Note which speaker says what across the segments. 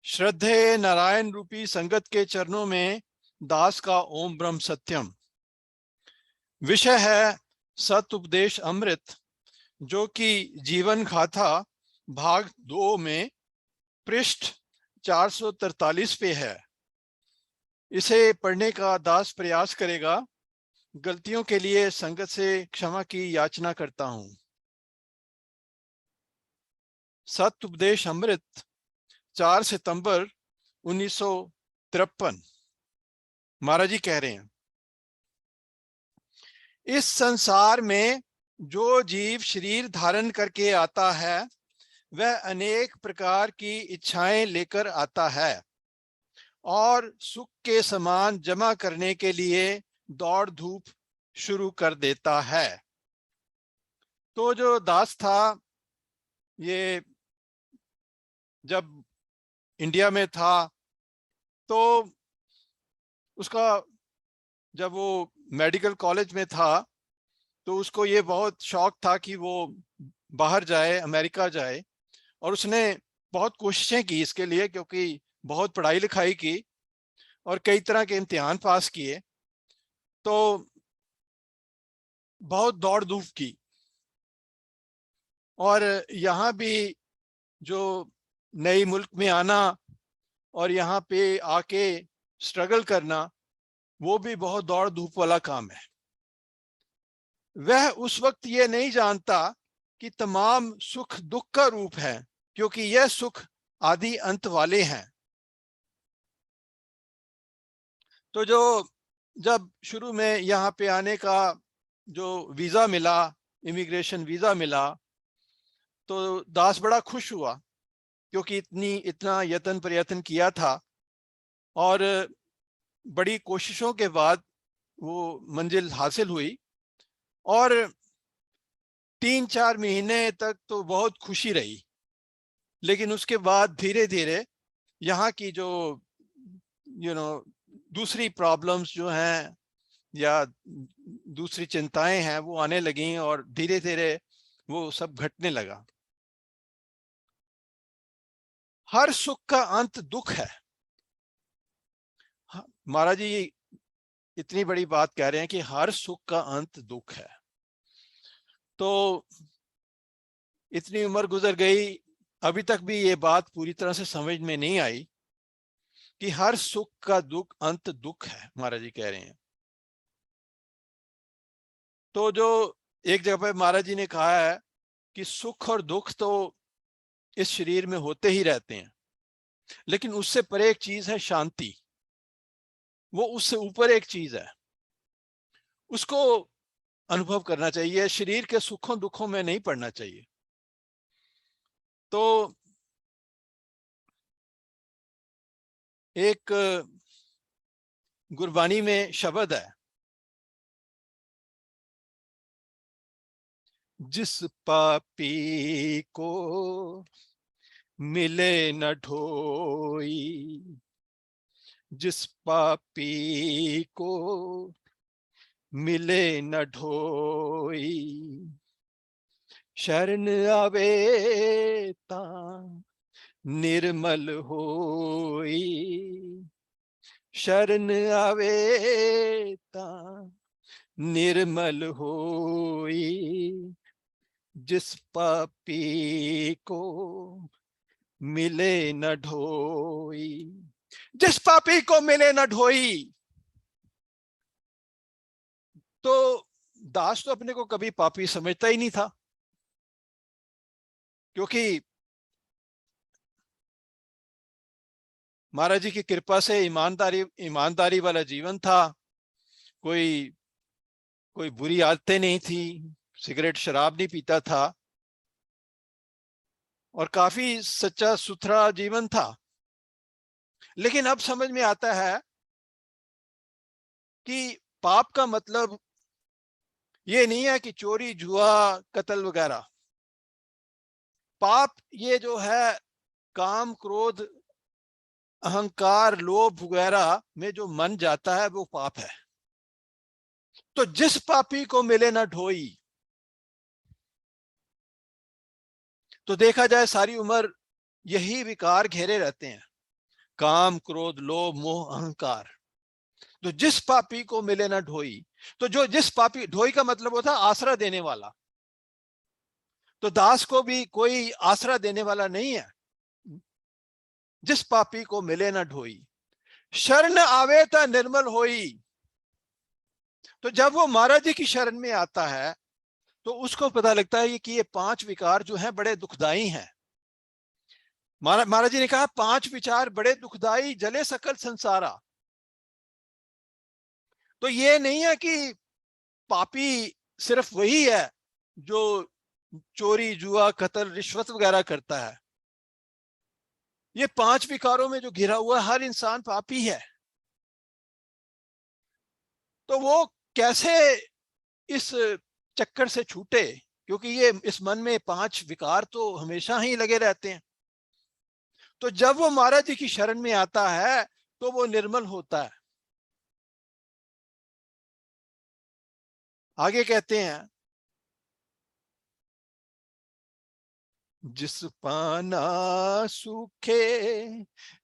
Speaker 1: श्रद्धेय नारायण रूपी संगत के चरणों में दास का ओम ब्रह्म सत्यम। विषय है सत उपदेश अमृत, जो कि जीवन गाथा भाग 2 में पृष्ठ 443 पे है। इसे पढ़ने का दास प्रयास करेगा। गलतियों के लिए संगत से क्षमा की याचना करता हूं। सत उपदेश अमृत 4 सितंबर 1953। महाराज जी कह रहे हैं, इस संसार में जो जीव शरीर धारण करके आता है वह अनेक प्रकार की इच्छाएं लेकर आता है और सुख के सामान जमा करने के लिए दौड़ धूप शुरू कर देता है। तो जो दास था, ये जब इंडिया में था तो उसका, जब वो मेडिकल कॉलेज में था तो उसको ये बहुत शौक था कि वो बाहर जाए, अमेरिका जाए। और उसने बहुत कोशिशें की इसके लिए, क्योंकि बहुत पढ़ाई लिखाई की और कई तरह के इम्तिहान पास किए, तो बहुत दौड़ धूप की। और यहाँ भी जो नई मुल्क में आना और यहाँ पे आके स्ट्रगल करना, वो भी बहुत दौड़ धूप वाला काम है। वह उस वक्त ये नहीं जानता कि तमाम सुख दुख का रूप है, क्योंकि यह सुख आदि अंत वाले हैं। तो जो जब शुरू में यहाँ पे आने का जो वीजा मिला, इमिग्रेशन वीजा मिला, तो दास बड़ा खुश हुआ, क्योंकि इतना यत्न प्रयत्न किया था और बड़ी कोशिशों के बाद वो मंजिल हासिल हुई। और 3-4 महीने तक तो बहुत खुशी रही, लेकिन उसके बाद धीरे धीरे यहाँ की जो दूसरी प्रॉब्लम्स जो हैं या दूसरी चिंताएं हैं वो आने लगी और धीरे धीरे वो सब घटने लगा। हर सुख का अंत दुख है। महाराज जी इतनी बड़ी बात कह रहे हैं कि हर सुख का अंत दुख है। तो इतनी उम्र गुजर गई, अभी तक भी ये बात पूरी तरह से समझ में नहीं आई कि हर सुख का दुख अंत दुख है। महाराज जी कह रहे हैं। तो जो एक जगह पे महाराज जी ने कहा है कि सुख और दुख तो इस शरीर में होते ही रहते हैं, लेकिन उससे परे एक चीज है शांति। वो उससे ऊपर एक चीज है, उसको अनुभव करना चाहिए। शरीर के सुखों दुखों में नहीं पड़ना चाहिए। तो एक गुरबानी में शब्द है, जिस पापी को मिले न ढोई, जिस पापी को मिले न ढोई, शरण आवे ता निर्मल होई, शरण आवे ता निर्मल होई, जिस पापी को मिले न ढोई। जिस पापी को मिले न ढोई। तो दास तो अपने को कभी पापी समझता ही नहीं था, क्योंकि महाराज जी की कृपा से ईमानदारी वाला जीवन था। कोई कोई बुरी आदतें नहीं थी, सिगरेट शराब नहीं पीता था और काफी सच्चा सुथरा जीवन था। लेकिन अब समझ में आता है कि पाप का मतलब ये नहीं है कि चोरी जुआ कत्ल वगैरह। पाप ये जो है काम क्रोध अहंकार लोभ वगैरह में जो मन जाता है वो पाप है। तो जिस पापी को मिले ना ढोई, तो देखा जाए सारी उम्र यही विकार घेरे रहते हैं, काम, क्रोध, लोभ, मोह, अहंकार। तो जिस पापी को मिले ना ढोई, तो जो जिस पापी, ढोई का मतलब होता है आसरा देने वाला, तो दास को भी कोई आसरा देने वाला नहीं है। जिस पापी को मिले ना ढोई, शरण आवे ता निर्मल होई। तो जब वो महाराज जी की शरण में आता है तो उसको पता लगता है कि ये पांच विकार जो हैं बड़े दुखदाई हैं। महाराज जी ने कहा पांच विचार बड़े दुखदाई, जले सकल संसारा। तो ये नहीं है कि पापी सिर्फ वही है जो चोरी, जुआ, कत्ल, रिश्वत वगैरह करता है। ये पांच विकारों में जो घिरा हुआ हर इंसान पापी है। तो वो कैसे इस चक्कर से छूटे, क्योंकि ये इस मन में पांच विकार तो हमेशा ही लगे रहते हैं। तो जब वो महाराज जी की शरण में आता है तो वो निर्मल होता है। आगे कहते हैं, जिस पाना सूखे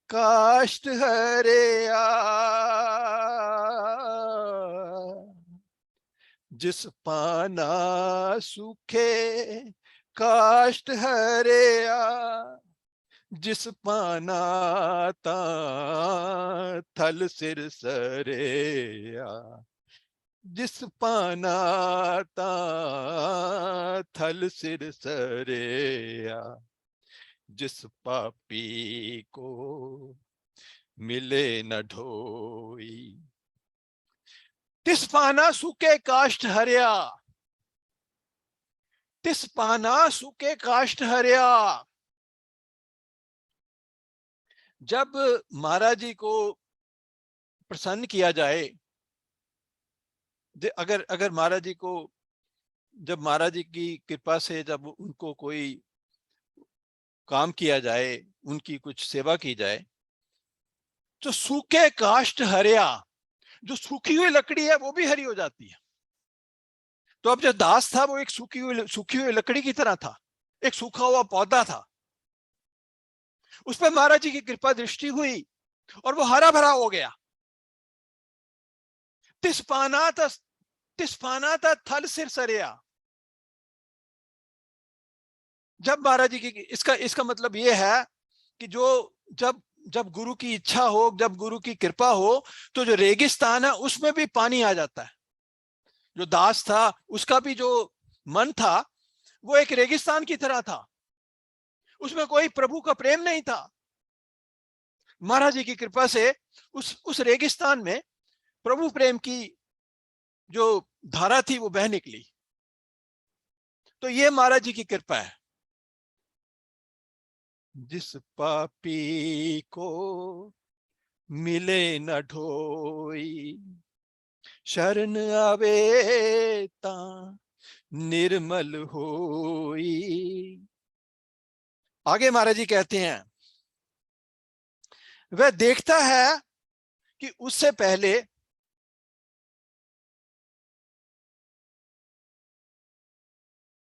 Speaker 1: काष्ठ हरे आ, जिस पाना सूखे काष्ठ हरे आ, जिस पाना ता थल सिर सरे आ, जिस पाना ता थल सिर सरे आ, जिस पापी को मिले न ढोई, तिस पाना सूखे काष्ठ हरिया, तिस पाना सूखे काष्ठ हरिया। जब महाराज जी को प्रसन्न किया जाए, अगर अगर महाराज जी को, जब महाराज जी की कृपा से जब उनको कोई काम किया जाए, उनकी कुछ सेवा की जाए, तो सूखे काष्ठ हरिया, जो सूखी हुई लकड़ी है वो भी हरी हो जाती है। तो अब जो दास था वो एक सूखी हुई लकड़ी की तरह था, एक सूखा हुआ पौधा था। उस पर महाराज जी की कृपा दृष्टि हुई और वो हरा भरा हो गया। तिस पाना था थल सिर सरिया। जब महाराज जी की, इसका इसका मतलब ये है कि जो जब जब गुरु की इच्छा हो, जब गुरु की कृपा हो, तो जो रेगिस्तान है उसमें भी पानी आ जाता है। जो दास था उसका भी जो मन था वो एक रेगिस्तान की तरह था, उसमें कोई प्रभु का प्रेम नहीं था। महाराज जी की कृपा से उस रेगिस्तान में प्रभु प्रेम की जो धारा थी वो बह निकली। तो ये महाराज जी की कृपा है। जिस पापी को मिले न ढोई, शरण आवे ता निर्मल होई। आगे महाराज जी कहते हैं, वह देखता है कि उससे पहले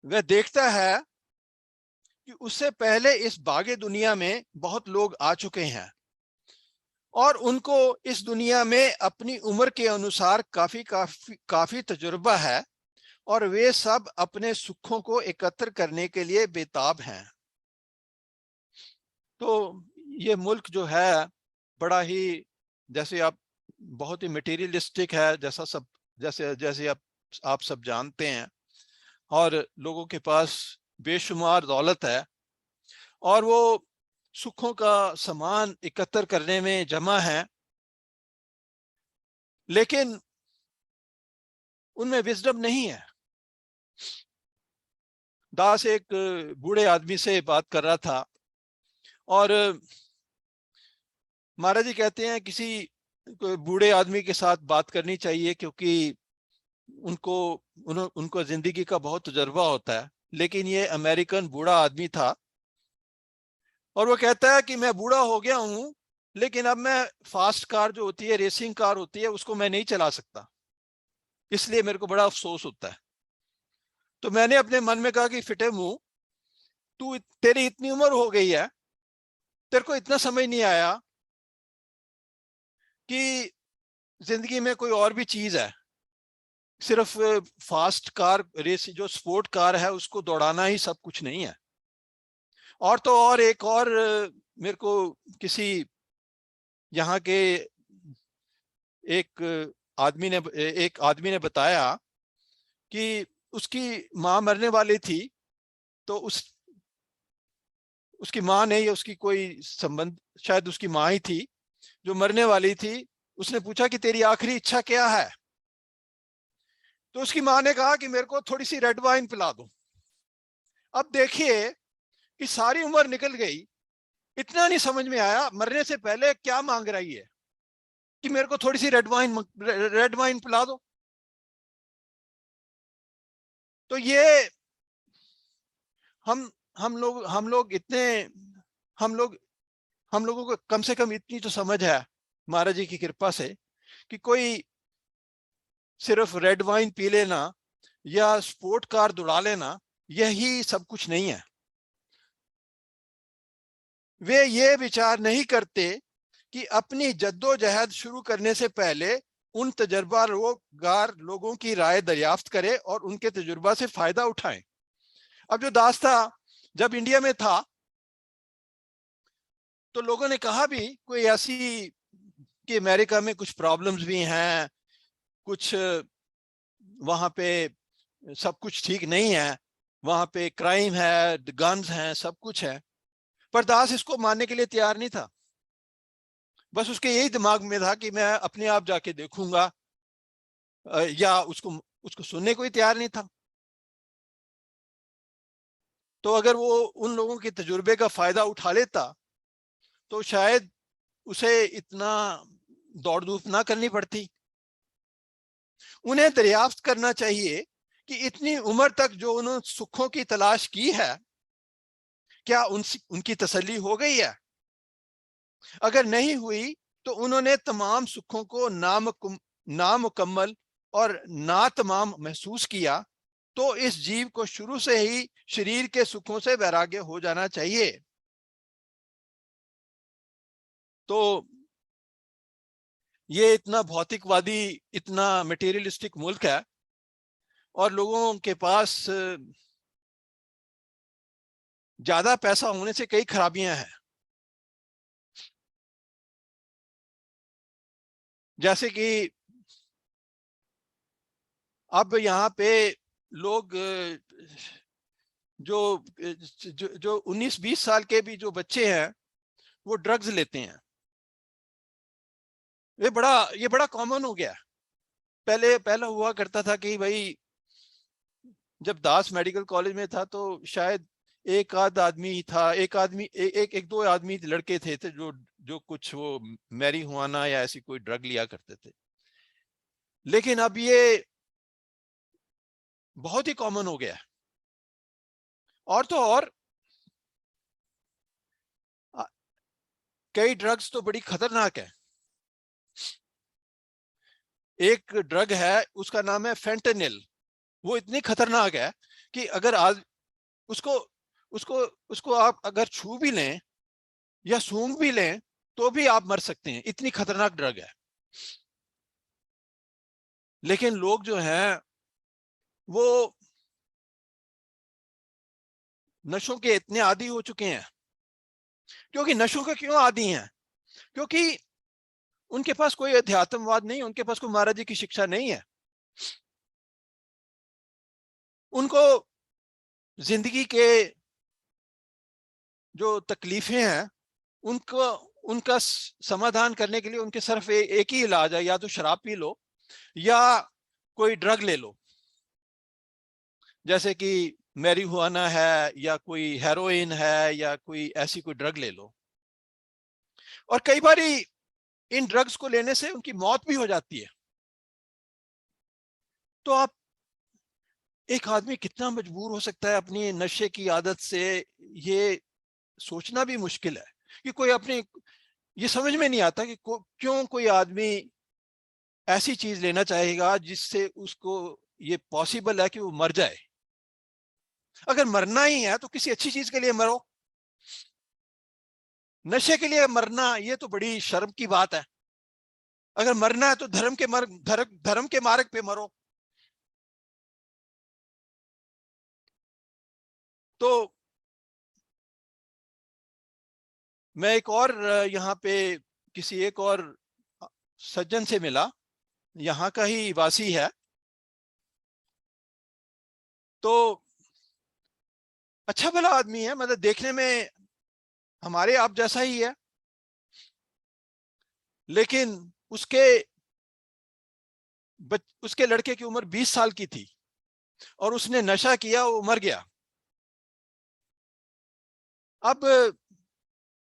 Speaker 1: वह देखता है कि उससे पहले इस बागे दुनिया में बहुत लोग आ चुके हैं और उनको इस दुनिया में अपनी उम्र के अनुसार काफी तजुर्बा है और वे सब अपने सुखों को एकत्र करने के लिए बेताब हैं। तो ये मुल्क जो है बड़ा ही, जैसे आप, बहुत ही मटेरियलिस्टिक है, जैसा सब, जैसे जैसे आप सब जानते हैं, और लोगों के पास बेशुमार दौलत है और वो सुखों का सामान एकत्र करने में जमा है, लेकिन उनमें विजडम नहीं है। दास एक बूढ़े आदमी से बात कर रहा था और महाराज जी कहते हैं किसी बूढ़े आदमी के साथ बात करनी चाहिए क्योंकि उनको जिंदगी का बहुत तजुर्बा होता है। लेकिन ये अमेरिकन बूढ़ा आदमी था और वो कहता है कि मैं बूढ़ा हो गया हूं, लेकिन अब मैं फास्ट कार जो होती है, रेसिंग कार होती है, उसको मैं नहीं चला सकता, इसलिए मेरे को बड़ा अफसोस होता है। तो मैंने अपने मन में कहा कि फिटे मुंह, तेरी इतनी उम्र हो गई है, तेरे को इतना समझ नहीं आया कि जिंदगी में कोई और भी चीज है, सिर्फ फास्ट कार रेस जो स्पोर्ट कार है उसको दौड़ाना ही सब कुछ नहीं है। और तो और एक और मेरे को किसी यहाँ के एक आदमी ने बताया कि उसकी माँ मरने वाली थी, तो उसकी माँ ने या उसकी कोई संबंध, शायद उसकी माँ ही थी जो मरने वाली थी। उसने पूछा कि तेरी आखिरी इच्छा क्या है? तो उसकी माँ ने कहा कि मेरे को थोड़ी सी रेड वाइन पिला दो। अब देखिए कि सारी उम्र निकल गई, इतना नहीं समझ में आया मरने से पहले क्या मांग रही है कि मेरे को थोड़ी सी रेड वाइन पिला दो। तो ये हम हम लोग इतने हम लोग हम लोगों को कम से कम इतनी तो समझ है महाराज जी की कृपा से कि कोई सिर्फ रेड वाइन पी लेना या स्पोर्ट कार दौड़ा लेना यही सब कुछ नहीं है। वे ये विचार नहीं करते कि अपनी जद्दोजहद शुरू करने से पहले उन तजर्बागार लोगों की राय दरियाफ्त करें और उनके तजुर्बा से फायदा उठाएं। अब जो दास था, जब इंडिया में था तो लोगों ने कहा भी कोई ऐसी कि अमेरिका में कुछ प्रॉब्लम्स भी हैं, कुछ वहां पे सब कुछ ठीक नहीं है, वहां पे क्राइम है, गन्स हैं, सब कुछ है। पर दास इसको मानने के लिए तैयार नहीं था। बस उसके यही दिमाग में था कि मैं अपने आप जाके देखूंगा, या उसको उसको सुनने को ही तैयार नहीं था। तो अगर वो उन लोगों के तजुर्बे का फायदा उठा लेता तो शायद उसे इतना दौड़ धूप ना करनी पड़ती। उन्हें दरियाफ्त करना चाहिए कि इतनी उम्र तक जो उन्होंने सुखों की तलाश की है, क्या उनकी तसल्ली हो गई है? अगर नहीं हुई तो उन्होंने तमाम सुखों को नामुकम्मल और ना तमाम महसूस किया, तो इस जीव को शुरू से ही शरीर के सुखों से वैराग्य हो जाना चाहिए। तो ये इतना भौतिकवादी, इतना मटेरियलिस्टिक मुल्क है और लोगों के पास ज्यादा पैसा होने से कई खराबियां हैं। जैसे कि अब यहाँ पे लोग जो 19-20 साल के भी जो बच्चे हैं वो ड्रग्स लेते हैं। ये बड़ा कॉमन हो गया। पहले पहले हुआ करता था कि भाई जब दास मेडिकल कॉलेज में था तो शायद एक आध आदमी ही था, एक आदमी एक दो आदमी लड़के थे जो जो कुछ वो मैरी हुआना या ऐसी कोई ड्रग लिया करते थे। लेकिन अब ये बहुत ही कॉमन हो गया। और तो और कई ड्रग्स तो बड़ी खतरनाक है। एक ड्रग है उसका नाम है फेंटेनिल। वो इतनी खतरनाक है कि अगर आज उसको उसको उसको आप अगर छू भी लें या सूंघ भी लें तो भी आप मर सकते हैं, इतनी खतरनाक ड्रग है। लेकिन लोग जो हैं वो नशों के इतने आदी हो चुके हैं। क्योंकि नशों के क्यों आदी हैं? क्योंकि उनके पास कोई अध्यात्मवाद नहीं, उनके पास कोई महाराज जी की शिक्षा नहीं है। उनको जिंदगी के जो तकलीफें हैं उनको उनका समाधान करने के लिए उनके सिर्फ एक ही इलाज है, या तो शराब पी लो या कोई ड्रग ले लो। जैसे कि मैरीजुआना है या कोई हेरोइन है या कोई ऐसी कोई ड्रग ले लो। और कई बार इन ड्रग्स को लेने से उनकी मौत भी हो जाती है। तो आप एक आदमी कितना मजबूर हो सकता है अपनी नशे की आदत से, ये सोचना भी मुश्किल है कि कोई अपने, ये समझ में नहीं आता कि क्यों कोई आदमी ऐसी चीज लेना चाहेगा जिससे उसको ये पॉसिबल है कि वो मर जाए। अगर मरना ही है तो किसी अच्छी चीज के लिए मरो। नशे के लिए मरना ये तो बड़ी शर्म की बात है। अगर मरना है तो धर्म के मार्ग पे मरो। तो मैं एक और यहाँ पे किसी एक और सज्जन से मिला, यहाँ का ही वासी है। तो अच्छा भला आदमी है, मतलब देखने में हमारे आप जैसा ही है, लेकिन उसके लड़के की उम्र 20 साल की थी और उसने नशा किया, वो मर गया। अब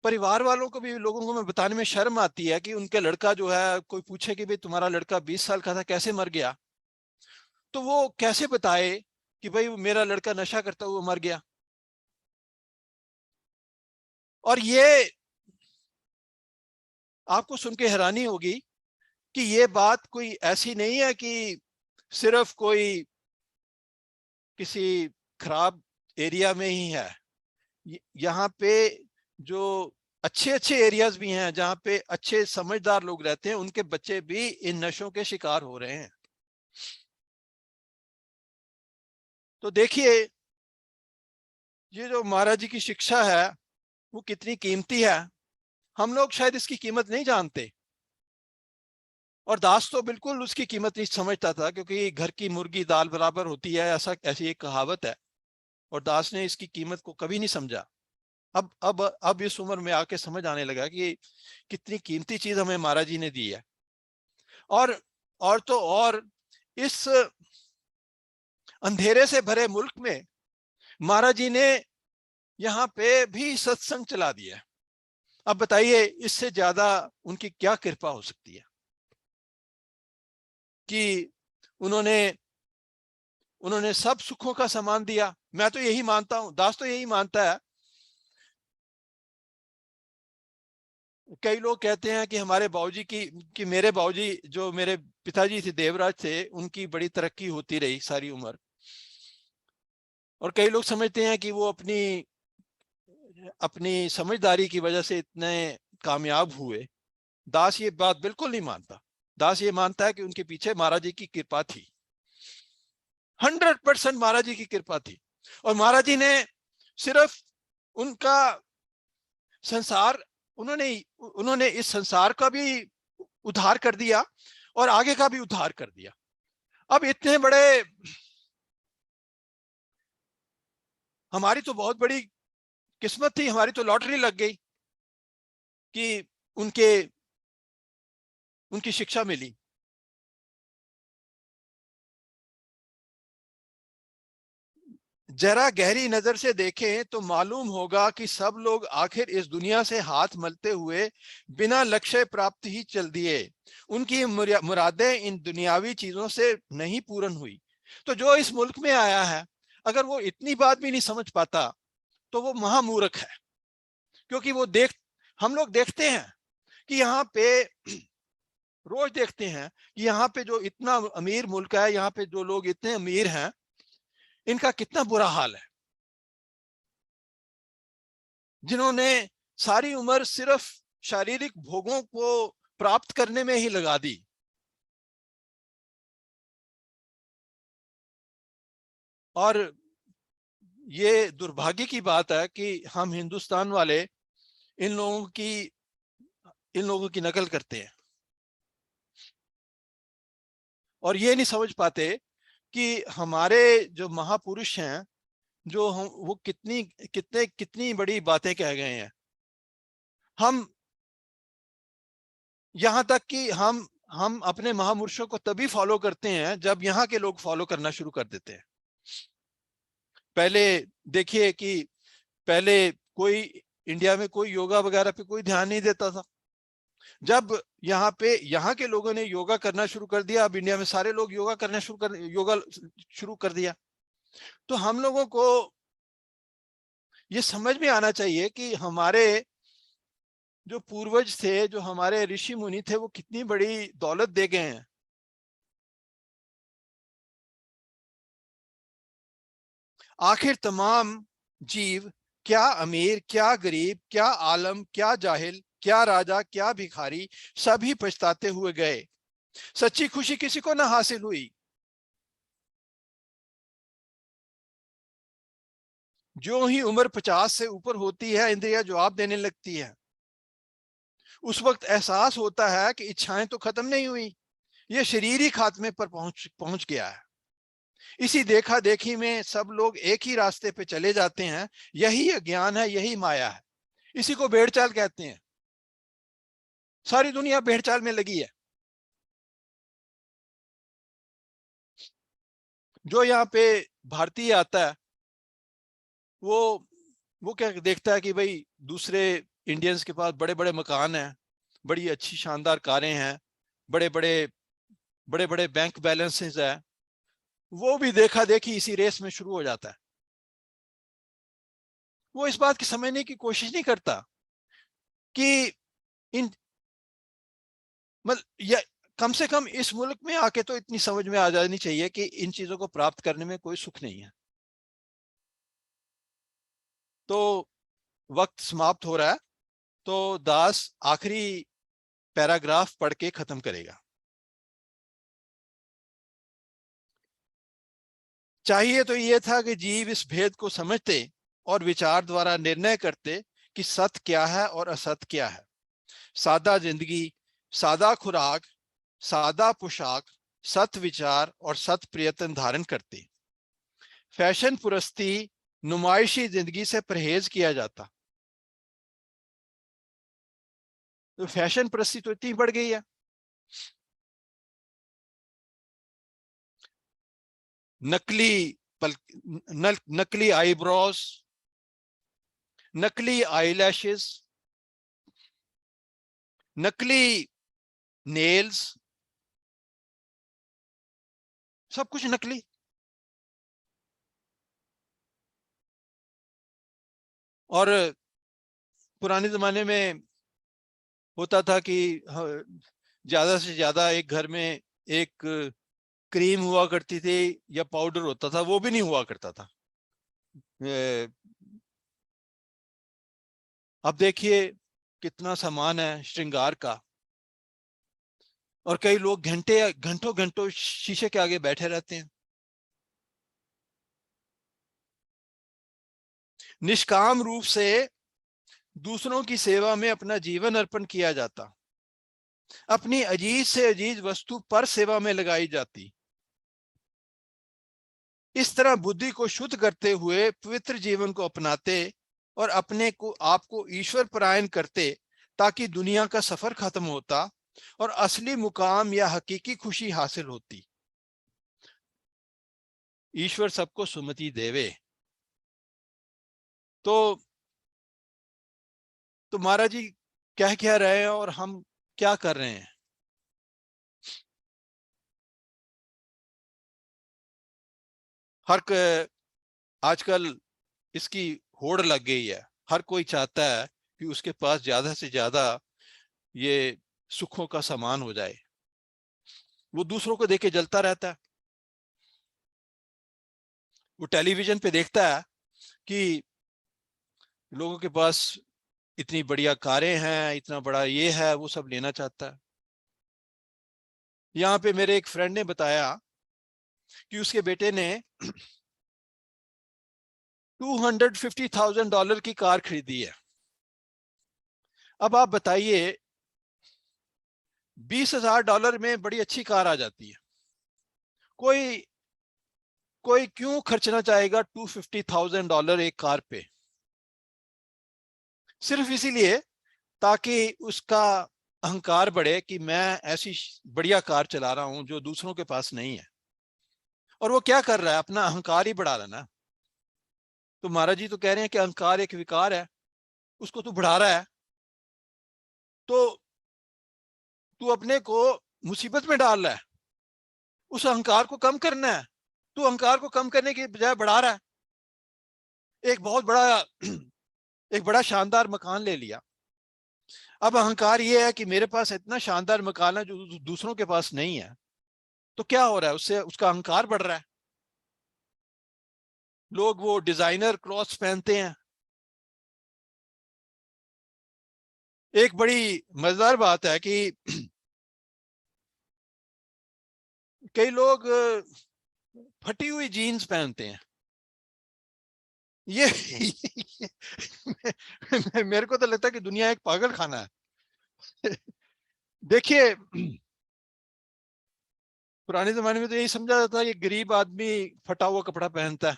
Speaker 1: परिवार वालों को भी, लोगों को मैं बताने में शर्म आती है कि उनके लड़का जो है, कोई पूछे कि भाई तुम्हारा लड़का 20 साल का था, कैसे मर गया, तो वो कैसे बताए कि भाई मेरा लड़का नशा करता हुआ मर गया। और ये आपको सुन के हैरानी होगी कि ये बात कोई ऐसी नहीं है कि सिर्फ कोई किसी खराब एरिया में ही है। यहाँ पे जो अच्छे अच्छे एरियाज भी हैं, जहाँ पे अच्छे समझदार लोग रहते हैं, उनके बच्चे भी इन नशों के शिकार हो रहे हैं। तो देखिए, ये जो महाराज जी की शिक्षा है वो कितनी कीमती है। हम लोग शायद इसकी कीमत नहीं जानते, और दास तो बिल्कुल उसकी कीमत नहीं समझता था, क्योंकि घर की मुर्गी दाल बराबर होती है, ऐसी एक कहावत है। और दास ने इसकी कीमत को कभी नहीं समझा। अब इस उम्र में आके समझ आने लगा कि कितनी कीमती चीज हमें महाराज जी ने दी है। और तो और इस अंधेरे से भरे मुल्क में महाराज जी ने यहाँ पे भी सत्संग चला दिया। अब बताइए, इससे ज्यादा उनकी क्या कृपा हो सकती है कि उन्होंने उन्होंने सब सुखों का सामान दिया। मैं तो यही मानता हूं, दास तो यही मानता है। कई लोग कहते हैं कि हमारे बाबूजी कि मेरे बाबूजी, जो मेरे पिताजी थे देवराज थे, उनकी बड़ी तरक्की होती रही सारी उम्र। और कई लोग समझते हैं कि वो अपनी अपनी समझदारी की वजह से इतने कामयाब हुए। दास ये बात बिल्कुल नहीं मानता। दास ये मानता है कि उनके पीछे महाराज जी की कृपा थी, 100% महाराज जी की कृपा थी। और महाराज जी ने सिर्फ उनका संसार, उन्होंने उन्होंने इस संसार का भी उद्धार कर दिया और आगे का भी उद्धार कर दिया। अब इतने बड़े, हमारी तो बहुत बड़ी किस्मत थी, हमारी तो लॉटरी लग गई कि उनकी शिक्षा मिली। जरा गहरी नजर से देखें तो मालूम होगा कि सब लोग आखिर इस दुनिया से हाथ मलते हुए बिना लक्ष्य प्राप्त ही चल दिए। उनकी मुरादें इन दुनियावी चीजों से नहीं पूर्ण हुई। तो जो इस मुल्क में आया है, अगर वो इतनी बात भी नहीं समझ पाता तो वो महामूर्ख है। क्योंकि हम लोग देखते हैं कि यहाँ पे, रोज देखते हैं कि यहाँ पे जो इतना अमीर मुल्क है, यहाँ पे जो लोग इतने अमीर हैं, इनका कितना बुरा हाल है। जिन्होंने सारी उम्र सिर्फ शारीरिक भोगों को प्राप्त करने में ही लगा दी। और ये दुर्भाग्य की बात है कि हम हिंदुस्तान वाले इन लोगों की इन लोगों की नकल करते हैं और ये नहीं समझ पाते कि हमारे जो महापुरुष हैं, जो हम वो कितनी बड़ी बातें कह गए हैं। हम यहाँ तक कि हम अपने महापुरुषों को तभी फॉलो करते हैं जब यहाँ के लोग फॉलो करना शुरू कर देते हैं। पहले देखिए कि पहले कोई इंडिया में कोई योगा वगैरह पे कोई ध्यान नहीं देता था। जब यहाँ के लोगों ने योगा करना शुरू कर दिया, अब इंडिया में सारे लोग योगा शुरू कर दिया। तो हम लोगों को ये समझ में आना चाहिए कि हमारे जो पूर्वज थे, जो हमारे ऋषि मुनि थे, वो कितनी बड़ी दौलत दे गए हैं। आखिर तमाम जीव क्या अमीर, क्या गरीब, क्या आलम, क्या जाहिल, क्या राजा, क्या भिखारी, सभी पछताते हुए गए। सच्ची खुशी किसी को ना हासिल हुई। जो ही उम्र 50 से ऊपर होती है, इंद्रियां जवाब देने लगती है। उस वक्त एहसास होता है कि इच्छाएं तो खत्म नहीं हुई, ये शरीर ही खात्मे पर पहुंच पहुंच गया है। इसी देखा देखी में सब लोग एक ही रास्ते पे चले जाते हैं। यही अज्ञान है, यही माया है। इसी को भेड़चाल कहते हैं। सारी दुनिया भेड़चाल में लगी है। जो यहाँ पे भारतीय आता है, वो वो क्या देखता है कि भाई दूसरे इंडियंस के पास बड़े बड़े मकान हैं, बड़ी अच्छी शानदार कारें हैं, बड़े बड़े बड़े बड़े बैंक बैलेंसेस है। वो भी देखा देखी इसी रेस में शुरू हो जाता है। वो इस बात की समझने की कोशिश नहीं करता कि इन मतलब या कम से कम इस मुल्क में आके तो इतनी समझ में आ जानी चाहिए कि इन चीजों को प्राप्त करने में कोई सुख नहीं है। तो वक्त समाप्त हो रहा है, तो दास आखिरी पैराग्राफ पढ़ के खत्म करेगा। चाहिए तो यह था कि जीव इस भेद को समझते और विचार द्वारा निर्णय करते कि सत्य क्या है और असत्य क्या है। सादा जिंदगी, सादा खुराक, सादा पोशाक, सत विचार और सत प्रयत्न धारण करते। फैशन पुरस्ती, नुमाइशी जिंदगी से परहेज किया जाता। तो फैशन परस्ती तो इतनी बढ़ गई है। नकली पल, नकली आईब्रोज, नकली आईलैशेस, नकली नेल्स, सब कुछ नकली। और पुराने जमाने में होता था कि ज्यादा से ज्यादा एक घर में एक क्रीम हुआ करती थी या पाउडर होता था, वो भी नहीं हुआ करता था। अब देखिए कितना सामान है श्रृंगार का, और कई लोग घंटे घंटों घंटों शीशे के आगे बैठे रहते हैं। निष्काम रूप से दूसरों की सेवा में अपना जीवन अर्पण किया जाता, अपनी अजीज से अजीज वस्तु पर सेवा में लगाई जाती। इस तरह बुद्धि को शुद्ध करते हुए पवित्र जीवन को अपनाते और अपने को आपको ईश्वर परायण करते, ताकि दुनिया का सफर खत्म होता और असली मुकाम या हकीकी खुशी हासिल होती। ईश्वर सबको सुमति देवे। तो महाराज जी कह क्या रहे हैं और हम क्या कर रहे हैं? हर आजकल इसकी होड़ लग गई है। हर कोई चाहता है कि उसके पास ज्यादा से ज्यादा ये सुखों का सामान हो जाए। वो दूसरों को देख के जलता रहता है। वो टेलीविजन पे देखता है कि लोगों के पास इतनी बढ़िया कारें हैं, इतना बड़ा ये है, वो सब लेना चाहता है। यहाँ पे मेरे एक फ्रेंड ने बताया कि उसके बेटे ने $250,000 की कार खरीदी है। अब आप बताइए, $20,000 में बड़ी अच्छी कार आ जाती है। कोई कोई क्यों खर्चना चाहेगा $250,000 एक कार पे? सिर्फ इसीलिए ताकि उसका अहंकार बढ़े कि मैं ऐसी बढ़िया कार चला रहा हूं जो दूसरों के पास नहीं है। और वो क्या कर रहा है? अपना अहंकार ही बढ़ा रहा है ना। तो महाराज जी तो कह रहे हैं कि अहंकार एक विकार है, उसको तू बढ़ा रहा है, तो तू अपने को मुसीबत में डाल रहा है। उस अहंकार को कम करना है, तू अहंकार को कम करने की बजाय बढ़ा रहा है। एक बहुत बड़ा एक बड़ा शानदार मकान ले लिया। अब अहंकार ये है कि मेरे पास इतना शानदार मकान है जो दूसरों के पास नहीं है। तो क्या हो रहा है? उससे उसका अहंकार बढ़ रहा है। लोग वो डिजाइनर क्लॉथ्स पहनते हैं, एक बड़ी मजेदार बात है कि कई लोग फटी हुई जीन्स पहनते हैं। ये मेरे को तो लगता है कि दुनिया एक पागल खाना है। देखिए, पुराने जमाने में तो यही समझा जाता है कि गरीब आदमी फटा हुआ कपड़ा पहनता है,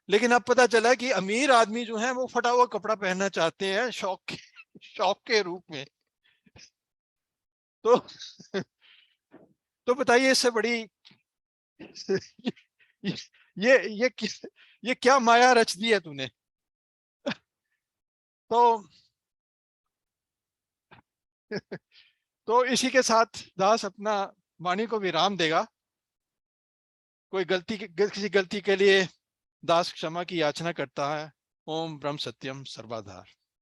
Speaker 1: लेकिन अब पता चला कि अमीर आदमी जो है वो फटा हुआ कपड़ा पहनना चाहते हैं शौक के रूप में। तो तो बताइए, इससे बड़ी ये ये ये क्या माया रच दी है तूने। तो तो इसी के साथ दास अपना वाणी को विराम देगा। कोई किसी गलती के लिए दास क्षमा की याचना करता है। ओम ब्रह्म सत्यम सर्वधार।